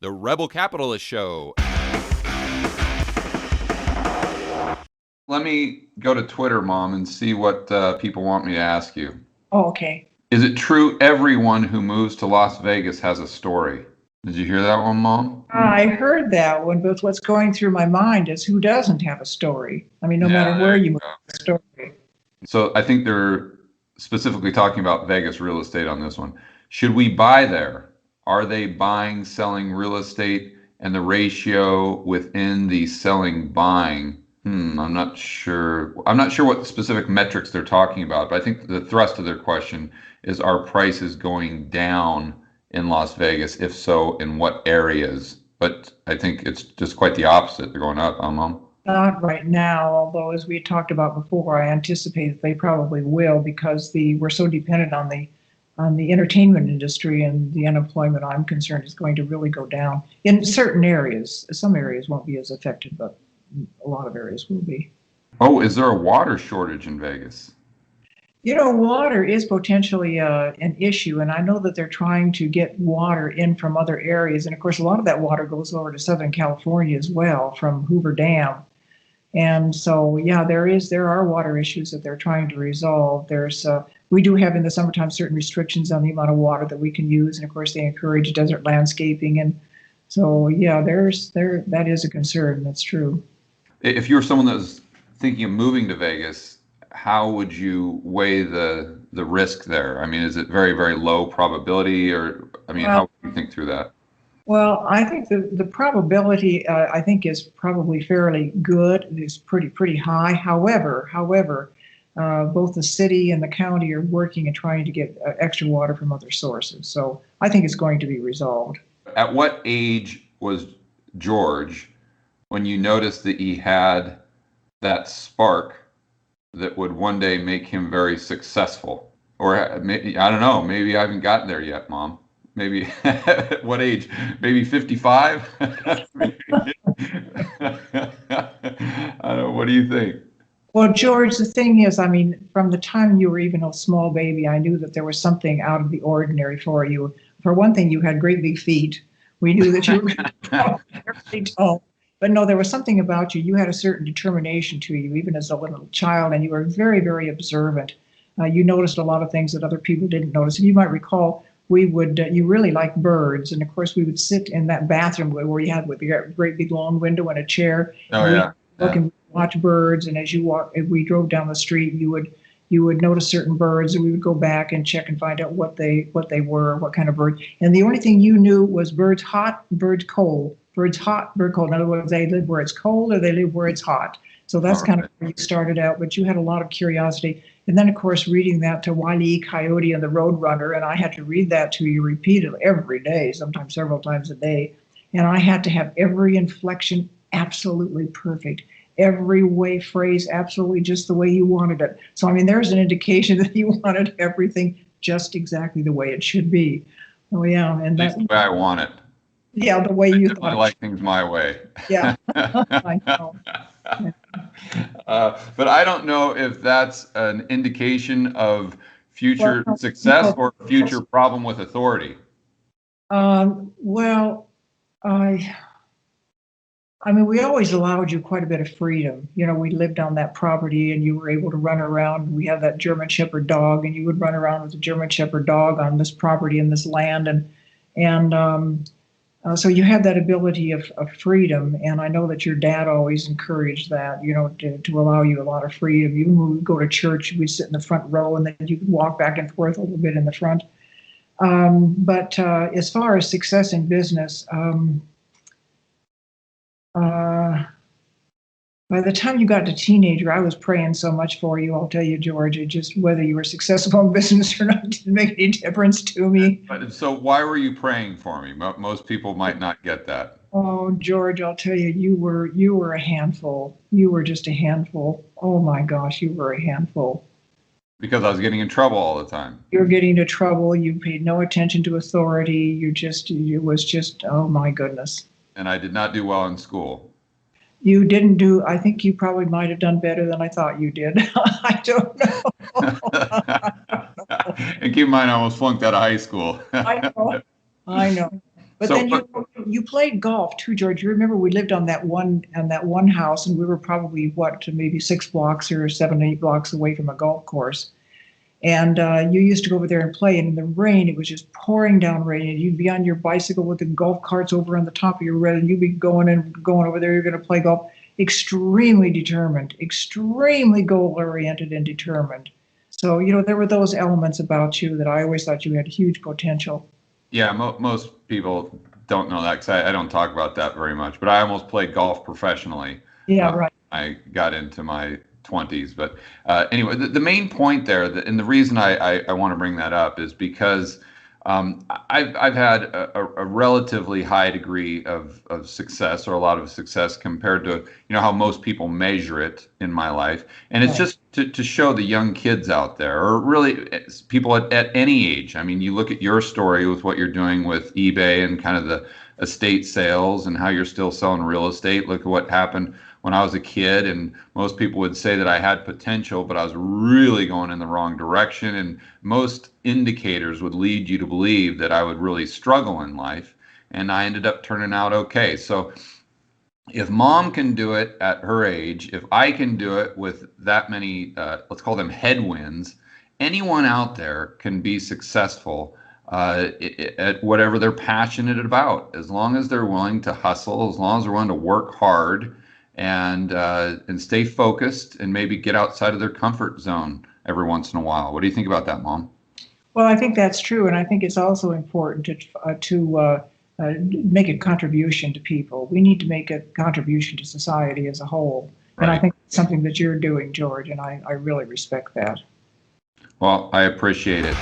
The Rebel Capitalist Show. Let me go to Twitter, Mom, and see what people want me to ask you. Oh, okay. Is it true everyone who moves to Las Vegas has a story? Did you hear that one, Mom? I heard that one, but what's going through my mind is who doesn't have a story? I mean, no matter where you move, a story. So I think they're specifically talking about Vegas real estate on this one. Should we buy there? Are they buying, selling real estate, and the ratio within the selling buying? I'm not sure. I'm not sure what specific metrics they're talking about, but I think the thrust of their question is, are prices going down in Las Vegas? If so, in what areas? But I think it's just quite the opposite. They're going up, Mom. Not right now, although as we talked about before, I anticipate that they probably will because we're so dependent on the entertainment industry, and the unemployment, I'm concerned, is going to really go down in certain areas. Some areas won't be as affected, but a lot of areas will be. Oh, is there a water shortage in Vegas? You know, water is potentially an issue, and I know that they're trying to get water in from other areas. And of course, a lot of that water goes over to Southern California as well from Hoover Dam. And so, yeah, there are water issues that they're trying to resolve. We do have in the summertime certain restrictions on the amount of water that we can use, and of course, they encourage desert landscaping. And so, yeah, that is a concern. That's true. If you were someone that was thinking of moving to Vegas, how would you weigh the risk there? I mean, is it very, very low probability, or how would you think through that? Well, I think the probability I think is probably fairly good. It's pretty high. However, both the city and the county are working and trying to get extra water from other sources. So I think it's going to be resolved. At what age was George when you noticed that he had that spark that would one day make him very successful? Or maybe, I don't know, maybe I haven't gotten there yet, Mom. Maybe at what age? Maybe 55? I don't know. What do you think? Well, George, the thing is, I mean, from the time you were even a small baby, I knew that there was something out of the ordinary for you. For one thing, you had great big feet. We knew that you were very tall. But no, there was something about you. You had a certain determination to you, even as a little child, and you were very, very observant. You noticed a lot of things that other people didn't notice. And you might recall, you really liked birds. And of course, we would sit in that bathroom where you had with the great big long window and a chair. Oh, yeah. Look and watch birds. And as we drove down the street, you would notice certain birds, and we would go back and check and find out what they were, what kind of bird. And the only thing you knew was birds hot, birds cold. Birds hot, bird cold. In other words, they live where it's cold or they live where it's hot. So that's kind of where you started out, but you had a lot of curiosity. And then, of course, reading that to Wile E. Coyote and the Roadrunner, and I had to read that to you repeatedly every day, sometimes several times a day. And I had to have every inflection absolutely perfect, every phrase absolutely just the way you wanted it. So, I mean, there's an indication that you wanted everything just exactly the way it should be. Oh, yeah. And that's the way I want it. Yeah, the way you thought. I like things my way. Yeah, I know. But I don't know if that's an indication of future success or future problem with authority. Well, I mean, we always allowed you quite a bit of freedom. You know, we lived on that property, and you were able to run around. We had that German Shepherd dog, and you would run around with the German Shepherd dog on this property in this land, so you had that ability of freedom, and I know that your dad always encouraged that, you know, to allow you a lot of freedom. You would go to church, we'd sit in the front row, and then you could walk back and forth a little bit in the front. But as far as success in business, by the time you got to teenager, I was praying so much for you. I'll tell you, George, it just whether you were successful in business or not didn't make any difference to me. So why were you praying for me? Most people might not get that. Oh, George, I'll tell you, you were a handful. You were just a handful. Oh my gosh, you were a handful. Because I was getting in trouble all the time. You were getting into trouble. You paid no attention to authority. It was just, oh my goodness. And I did not do well in school. You didn't do, I think you probably might have done better than I thought you did. I don't know. And keep in mind, I almost flunked out of high school. I know. But So, then you played golf too, George. You remember we lived on that one house, and we were probably maybe 6 blocks or 7, 8 blocks away from a golf course. And you used to go over there and play, and in the rain, it was just pouring down rain, and you'd be on your bicycle with the golf carts over on the top of your red, and you'd be going over there. You're going to play golf. Extremely determined, extremely goal-oriented and determined. So, there were those elements about you that I always thought you had huge potential. yeah, most people don't know that because I don't talk about that very much. But I almost played golf professionally. Yeah, right. I got into my 20s. But anyway, the main point there, and the reason I want to bring that up is because I've had a relatively high degree of success, or a lot of success, compared to how most people measure it in my life. And it's just to show the young kids out there, or really people at any age. I mean, you look at your story with what you're doing with eBay and kind of the estate sales and how you're still selling real estate. Look at what happened when I was a kid, and most people would say that I had potential, but I was really going in the wrong direction. And most indicators would lead you to believe that I would really struggle in life, and I ended up turning out okay. So if mom can do it at her age, if I can do it with that many, let's call them headwinds, anyone out there can be successful at whatever they're passionate about, as long as they're willing to hustle, as long as they're willing to work hard, and stay focused, and maybe get outside of their comfort zone every once in a while. What do you think about that, Mom? Well, I think that's true, and I think it's also important to make a contribution to people. We need to make a contribution to society as a whole, and I think it's something that you're doing, George, and I really respect that. Well, I appreciate it.